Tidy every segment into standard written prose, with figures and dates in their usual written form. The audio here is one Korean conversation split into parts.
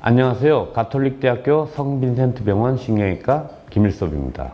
안녕하세요. 가톨릭대학교 성빈센트병원 신경외과 김일섭입니다.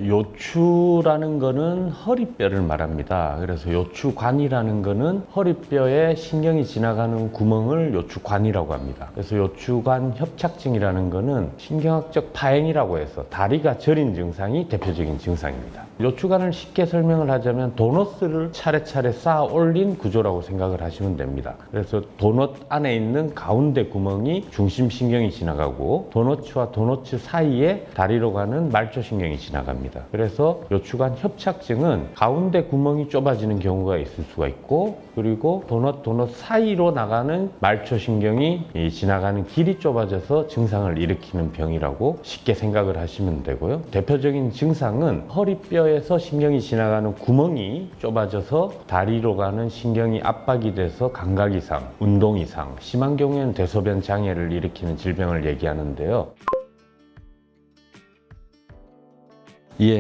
요추라는 거는 허리뼈를 말합니다. 그래서 요추관이라는 거는 허리뼈에 신경이 지나가는 구멍을 요추관이라고 합니다. 그래서 요추관 협착증이라는 거는 신경학적 파행이라고 해서 다리가 저린 증상이 대표적인 증상입니다. 요추관을 쉽게 설명을 하자면 도넛을 차례차례 쌓아 올린 구조라고 생각을 하시면 됩니다. 그래서 도넛 안에 있는 가운데 구멍이 중심신경이 지나가고 도넛과 도넛 사이에 다리로 가는 말초신경이 지나갑니다. 그래서 요추관 협착증은 가운데 구멍이 좁아지는 경우가 있을 수가 있고, 그리고 도넛 사이로 나가는 말초신경이 지나가는 길이 좁아져서 증상을 일으키는 병이라고 쉽게 생각을 하시면 되고요. 대표적인 증상은 허리뼈에서 신경이 지나가는 구멍이 좁아져서 다리로 가는 신경이 압박이 돼서 감각 이상, 운동 이상, 심한 경우에는 대소변 장애를 일으키는 질병을 얘기하는데요.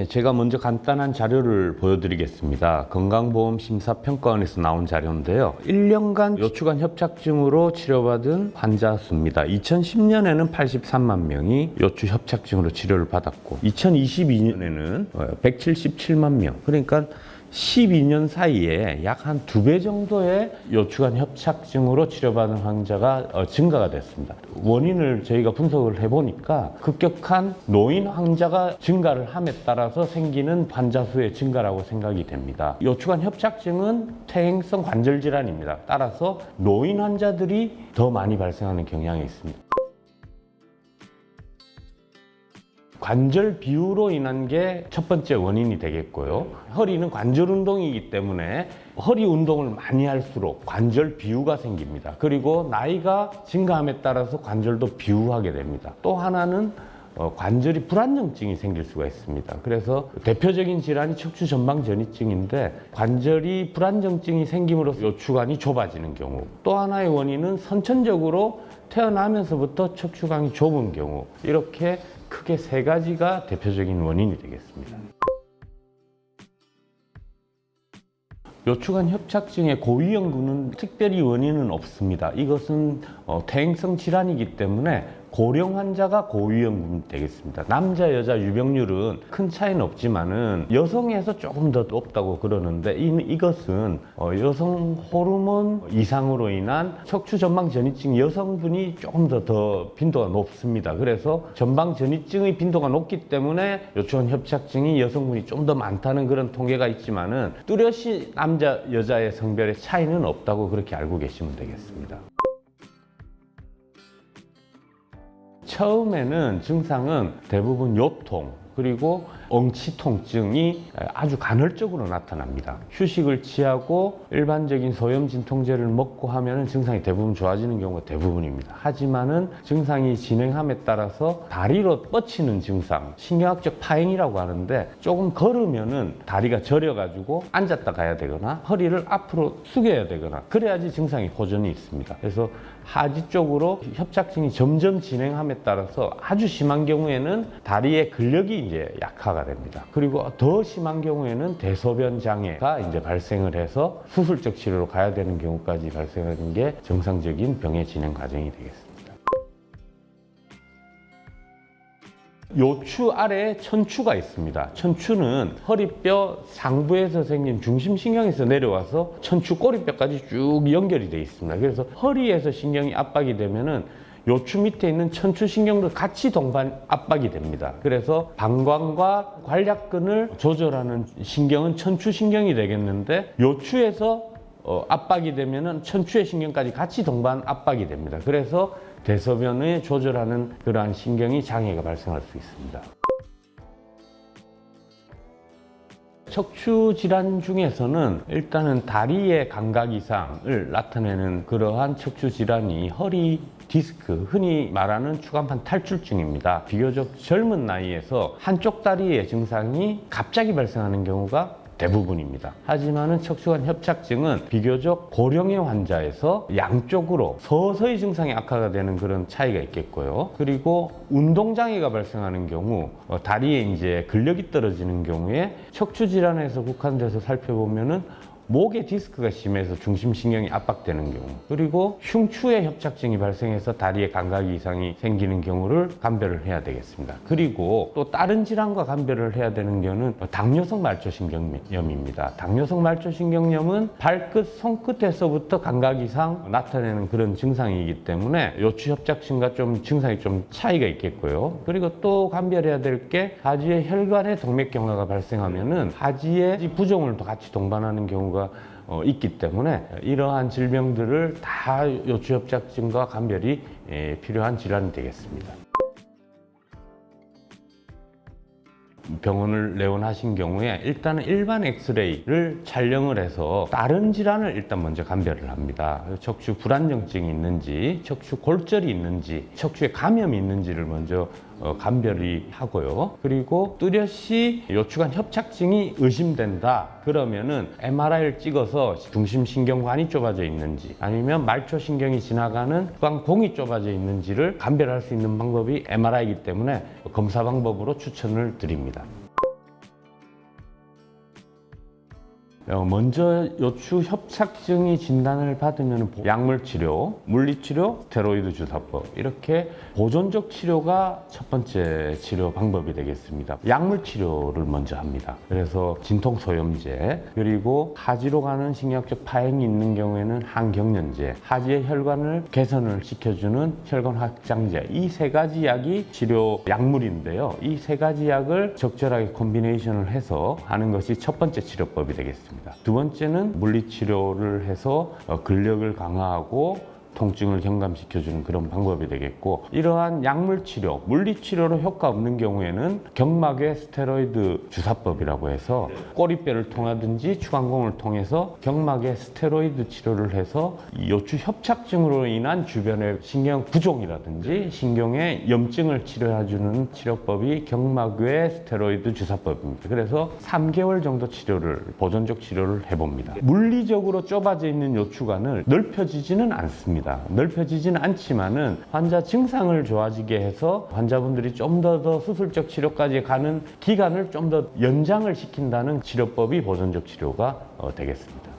제가 먼저 간단한 자료를 보여드리겠습니다. 건강보험심사평가원에서 나온 자료인데요. 1년간 요추관 협착증으로 치료받은 환자 수입니다. 2010년에는 83만 명이 요추 협착증으로 치료를 받았고, 2022년에는 177만 명. 그러니까 12년 사이에 약 한 2배 정도의 요추관 협착증으로 치료받은 환자가 증가가 됐습니다. 원인을 저희가 분석을 해보니까 급격한 노인 환자가 증가를 함에 따라서 생기는 환자 수의 증가라고 생각이 됩니다. 요추관 협착증은 퇴행성 관절 질환입니다. 따라서 노인 환자들이 더 많이 발생하는 경향이 있습니다. 관절 비우로 인한 게 첫 번째 원인이 되겠고요. 허리는 관절 운동이기 때문에 허리 운동을 많이 할수록 관절 비우가 생깁니다. 그리고 나이가 증가함에 따라서 관절도 비우하게 됩니다. 또 하나는 관절이 불안정증이 생길 수가 있습니다. 그래서 대표적인 질환이 척추 전방 전이증인데, 관절이 불안정증이 생김으로써 요추관이 좁아지는 경우, 또 하나의 원인은 선천적으로 태어나면서부터 척추관이 좁은 경우, 이렇게 크게 3가지가 대표적인 원인이 되겠습니다. 요추관 협착증의 고위험군은 특별히 원인은 없습니다. 이것은 퇴행성 질환이기 때문에 고령 환자가 고위험군 되겠습니다. 남자, 여자 유병률은 큰 차이는 없지만은 여성에서 조금 더 높다고 그러는데, 이것은 여성 호르몬 이상으로 인한 척추 전방 전이증 여성분이 조금 더 빈도가 높습니다. 그래서 전방 전이증의 빈도가 높기 때문에 요추관 협착증이 여성분이 좀 더 많다는 그런 통계가 있지만은 뚜렷이 남자, 여자의 성별의 차이는 없다고 그렇게 알고 계시면 되겠습니다. 처음에는 증상은 대부분 요통, 그리고 엉치 통증이 아주 간헐적으로 나타납니다. 휴식을 취하고 일반적인 소염 진통제를 먹고 하면 증상이 대부분 좋아지는 경우가 대부분입니다. 하지만은 증상이 진행함에 따라서 다리로 뻗치는 증상, 신경학적 파행이라고 하는데, 조금 걸으면은 다리가 저려가지고 앉았다 가야 되거나 허리를 앞으로 숙여야 되거나 그래야지 증상이 호전이 있습니다. 그래서 하지 쪽으로 협착증이 점점 진행함에 따라서 아주 심한 경우에는 다리의 근력이 이제 약화가 됩니다. 그리고 더 심한 경우에는 대소변 장애가 이제 발생을 해서 수술적 치료로 가야 되는 경우까지 발생하는 게 정상적인 병의 진행 과정이 되겠습니다. 요추 아래에 천추가 있습니다. 천추는 허리뼈 상부에서 생긴 중심신경에서 내려와서 천추 꼬리뼈까지 쭉 연결이 되어 있습니다. 그래서 허리에서 신경이 압박이 되면은 요추 밑에 있는 천추신경도 같이 동반 압박이 됩니다. 그래서 방광과 관략근을 조절하는 신경은 천추신경이 되겠는데, 요추에서 압박이 되면은 천추의 신경까지 같이 동반 압박이 됩니다. 그래서 대소변을 조절하는 그러한 신경이 장애가 발생할 수 있습니다. 척추 질환 중에서는 일단은 다리의 감각 이상을 나타내는 그러한 척추 질환이 허리 디스크, 흔히 말하는 추간판 탈출증입니다. 비교적 젊은 나이에서 한쪽 다리의 증상이 갑자기 발생하는 경우가 대부분입니다. 하지만은 척추관 협착증은 비교적 고령의 환자에서 양쪽으로 서서히 증상이 악화가 되는 그런 차이가 있겠고요. 그리고 운동장애가 발생하는 경우, 다리에 이제 근력이 떨어지는 경우에 척추 질환에서 국한돼서 살펴보면은 목에 디스크가 심해서 중심신경이 압박되는 경우, 그리고 흉추에 협착증이 발생해서 다리에 감각 이상이 생기는 경우를 감별을 해야 되겠습니다. 그리고 또 다른 질환과 감별을 해야 되는 경우는 당뇨성 말초신경염입니다. 당뇨성 말초신경염은 발끝, 손끝에서부터 감각 이상 나타내는 그런 증상이기 때문에 요추 협착증과 좀 증상이 좀 차이가 있겠고요. 그리고 또 감별해야 될 게 하지에 혈관의 동맥경화가 발생하면은 하지에 부종을 같이 동반하는 경우가 있기 때문에 이러한 질병들을 다 요추협착증과 감별이 필요한 질환이 되겠습니다. 병원을 내원하신 경우에 일단은 일반 엑스레이를 촬영을 해서 다른 질환을 일단 먼저 감별을 합니다. 척추 불안정증이 있는지, 척추 골절이 있는지, 척추에 감염이 있는지를 먼저 감별이 하고요. 그리고 뚜렷이 요추관 협착증이 의심된다 그러면은 MRI를 찍어서 중심신경관이 좁아져 있는지 아니면 말초신경이 지나가는 후광공이 좁아져 있는지를 감별할 수 있는 방법이 MRI이기 때문에 검사 방법으로 추천을 드립니다. 먼저 요추 협착증이 진단을 받으면 약물 치료, 물리치료, 스테로이드 주사법 이렇게 보존적 치료가 첫 번째 치료 방법이 되겠습니다. 약물 치료를 먼저 합니다. 그래서 진통소염제, 그리고 하지로 가는 신경학적 파행이 있는 경우에는 항경련제, 하지의 혈관을 개선을 시켜주는 혈관 확장제, 이 세 가지 약이 치료 약물인데요. 이 세 가지 약을 적절하게 콤비네이션을 해서 하는 것이 첫 번째 치료법이 되겠습니다. 두 번째는 물리치료를 해서 근력을 강화하고 통증을 경감시켜주는 그런 방법이 되겠고, 이러한 약물치료, 물리치료로 효과 없는 경우에는 경막외 스테로이드 주사법이라고 해서 꼬리뼈를 통하든지 추간공을 통해서 경막외 스테로이드 치료를 해서 요추 협착증으로 인한 주변의 신경 부종이라든지 신경의 염증을 치료해주는 치료법이 경막외 스테로이드 주사법입니다. 그래서 3개월 정도 치료를, 보존적 치료를 해봅니다. 물리적으로 좁아져 있는 요추관을 넓혀지지는 않습니다. 넓혀지지는 않지만은 환자 증상을 좋아지게 해서 환자분들이 좀 더 수술적 치료까지 가는 기간을 좀 더 연장을 시킨다는 치료법이 보존적 치료가 되겠습니다.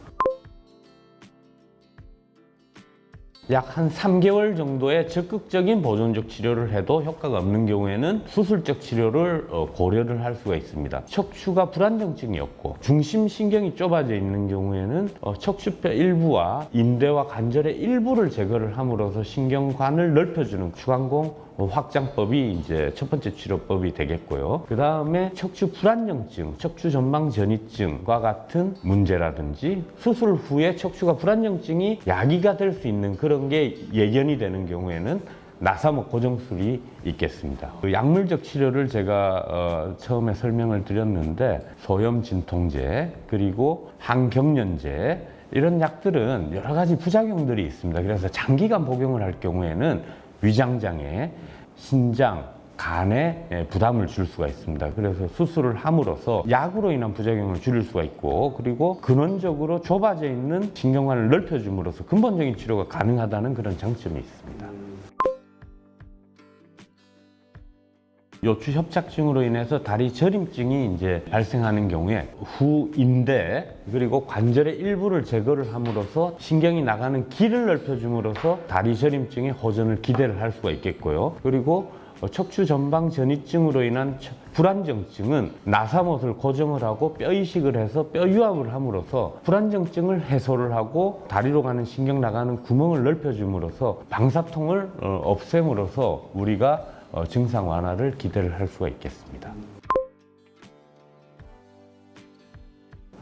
약 한 3개월 정도의 적극적인 보존적 치료를 해도 효과가 없는 경우에는 수술적 치료를 고려를 할 수가 있습니다. 척추가 불안정증이 없고 중심신경이 좁아져 있는 경우에는 척추뼈 일부와 인대와 관절의 일부를 제거를 함으로써 신경관을 넓혀주는 추간공 확장법이 이제 첫 번째 치료법이 되겠고요. 그 다음에 척추 불안정증, 척추 전방 전이증과 같은 문제라든지 수술 후에 척추가 불안정증이 야기가 될 수 있는 그런 게 예견이 되는 경우에는 나사목 고정술이 있겠습니다. 그 약물적 치료를 제가 처음에 설명을 드렸는데 소염 진통제, 그리고 항경련제 이런 약들은 여러 가지 부작용들이 있습니다. 그래서 장기간 복용을 할 경우에는 위장장애, 신장, 간에 부담을 줄 수가 있습니다. 그래서 수술을 함으로써 약으로 인한 부작용을 줄일 수가 있고, 그리고 근원적으로 좁아져 있는 신경관을 넓혀줌으로써 근본적인 치료가 가능하다는 그런 장점이 있습니다. 요추 협착증으로 인해서 다리 저림증이 이제 발생하는 경우에 후인대 그리고 관절의 일부를 제거를 함으로써 신경이 나가는 길을 넓혀줌으로써 다리 저림증의 호전을 기대를 할 수가 있겠고요. 그리고 척추 전방 전이증으로 인한 불안정증은 나사못을 고정을 하고 뼈 이식을 해서 뼈 유압을 함으로써 불안정증을 해소를 하고 다리로 가는 신경 나가는 구멍을 넓혀줌으로써 방사통을 없앰으로써 우리가 증상 완화를 기대를 할 수가 있겠습니다.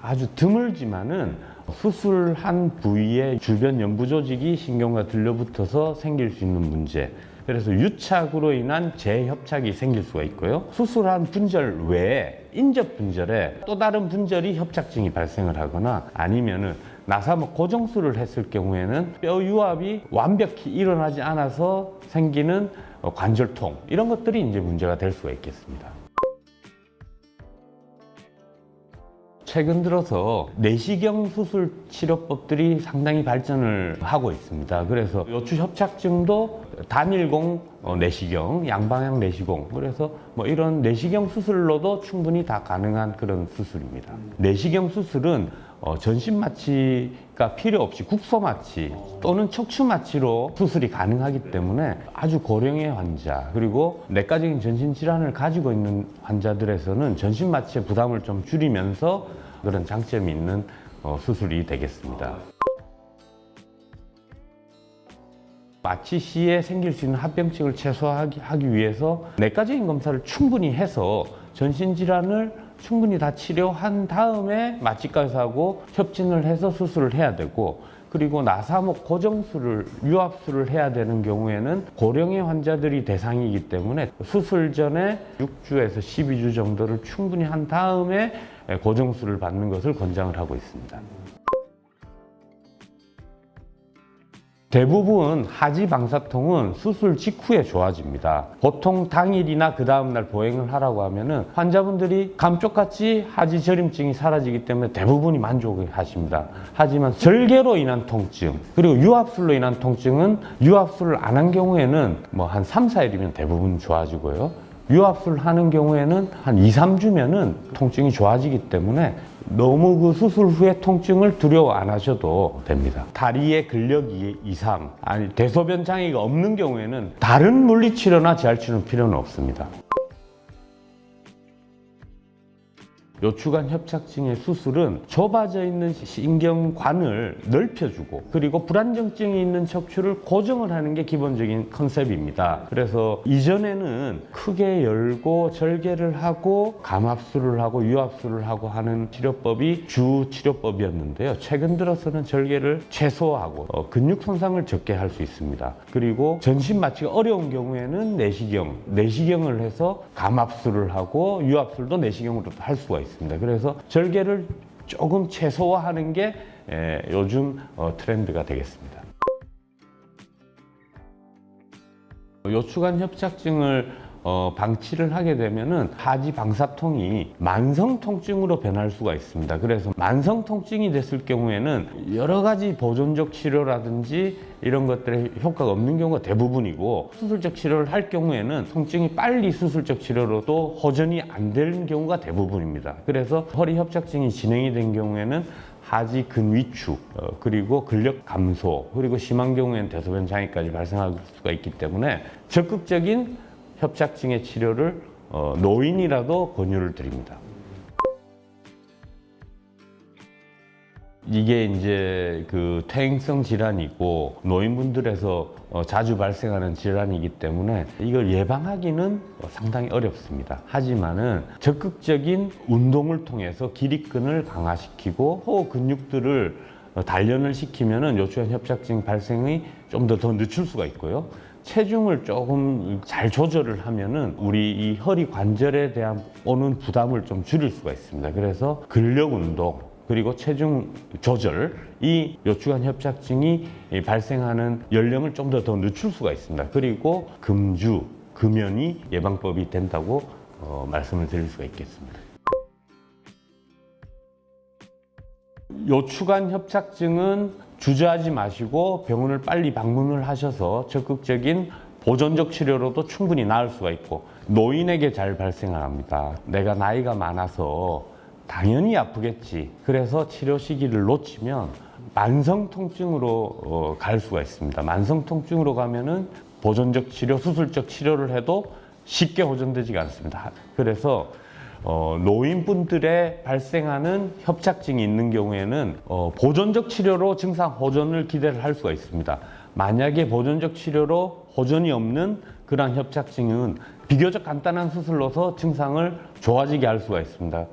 아주 드물지만은 수술한 부위에 주변 연부 조직이 신경과 들려붙어서 생길 수 있는 문제, 그래서 유착으로 인한 재협착이 생길 수가 있고요. 수술한 분절 외에 인접 분절에 또 다른 분절이 협착증이 발생을 하거나 아니면은 나사목 고정술을 했을 경우에는 뼈 유압이 완벽히 일어나지 않아서 생기는 관절통, 이런 것들이 이제 문제가 될 수가 있겠습니다. 최근 들어서 내시경 수술 치료법들이 상당히 발전을 하고 있습니다. 그래서 요추 협착증도 단일공 내시경, 양방향 내시경, 그래서 뭐 이런 내시경 수술로도 충분히 다 가능한 그런 수술입니다. 내시경 수술은 전신 마취가 필요 없이 국소 마취 또는 척추 마취로 수술이 가능하기 때문에 아주 고령의 환자, 그리고 내과적인 전신 질환을 가지고 있는 환자들에서는 전신 마취의 부담을 좀 줄이면서 그런 장점이 있는 수술이 되겠습니다. 마취 시에 생길 수 있는 합병증을 최소화하기 위해서 내과적인 검사를 충분히 해서 전신 질환을 충분히 다 치료한 다음에 마취과 의사하고 협진을 해서 수술을 해야 되고, 그리고 나사목 고정술을, 유압술을 해야 되는 경우에는 고령의 환자들이 대상이기 때문에 수술 전에 6주에서 12주 정도를 충분히 한 다음에 고정술을 받는 것을 권장을 하고 있습니다. 대부분 하지 방사통은 수술 직후에 좋아집니다. 보통 당일이나 그 다음날 보행을 하라고 하면은 환자분들이 감쪽같이 하지 저림증이 사라지기 때문에 대부분이 만족을 하십니다. 하지만 절개로 인한 통증, 그리고 유압술로 인한 통증은 유압술을 안 한 경우에는 뭐 한 3, 4일이면 대부분 좋아지고요. 유압술 하는 경우에는 한 2, 3주면은 통증이 좋아지기 때문에 너무 그 수술 후에 통증을 두려워 안 하셔도 됩니다. 다리의 근력 이상, 아니 대소변 장애가 없는 경우에는 다른 물리치료나 재활치료는 필요는 없습니다. 요추관 협착증의 수술은 좁아져 있는 신경관을 넓혀주고, 그리고 불안정증이 있는 척추를 고정을 하는 게 기본적인 컨셉입니다. 그래서 이전에는 크게 열고 절개를 하고 감압술을 하고 유압술을 하고 하는 치료법이 주 치료법이었는데요. 최근 들어서는 절개를 최소화하고 근육 손상을 적게 할 수 있습니다. 그리고 전신 마취가 어려운 경우에는 내시경을 해서 감압술을 하고 유압술도 내시경으로 할 수가 있습니다. 그래서 절개를 조금 최소화하는 게 요즘 트렌드가 되겠습니다. 요추관 협착증을 방치를 하게 되면은 하지 방사통이 만성 통증으로 변할 수가 있습니다. 그래서 만성 통증이 됐을 경우에는 여러 가지 보존적 치료라든지 이런 것들에 효과가 없는 경우가 대부분이고, 수술적 치료를 할 경우에는 통증이 빨리 수술적 치료로도 호전이 안 되는 경우가 대부분입니다. 그래서 허리 협착증이 진행이 된 경우에는 하지 근위축, 그리고 근력 감소, 그리고 심한 경우에는 대소변 장애까지 발생할 수가 있기 때문에 적극적인 협착증의 치료를 노인이라도 권유를 드립니다. 이게 이제 그 퇴행성 질환이고 노인분들에서 자주 발생하는 질환이기 때문에 이걸 예방하기는 상당히 어렵습니다. 하지만은 적극적인 운동을 통해서 기립근을 강화시키고 호흡 근육들을 단련을 시키면은 요추관 협착증 발생이 좀 더 늦출 수가 있고요. 체중을 조금 잘 조절을 하면은 우리 이 허리 관절에 대한 오는 부담을 좀 줄일 수가 있습니다. 그래서 근력 운동, 그리고 체중 조절, 이 요추관 협착증이 발생하는 연령을 좀 더 늦출 수가 있습니다. 그리고 금주, 금연이 예방법이 된다고 말씀을 드릴 수가 있겠습니다. 요추관 협착증은 주저하지 마시고 병원을 빨리 방문을 하셔서 적극적인 보존적 치료로도 충분히 나을 수가 있고, 노인에게 잘 발생합니다. 내가 나이가 많아서 당연히 아프겠지. 그래서 치료 시기를 놓치면 만성 통증으로 갈 수가 있습니다. 만성 통증으로 가면은 보존적 치료, 수술적 치료를 해도 쉽게 호전되지가 않습니다. 그래서 노인분들의 발생하는 협착증이 있는 경우에는 보존적 치료로 증상 호전을 기대를 할 수가 있습니다. 만약에 보존적 치료로 호전이 없는 그러한 협착증은 비교적 간단한 수술로서 증상을 좋아지게 할 수가 있습니다.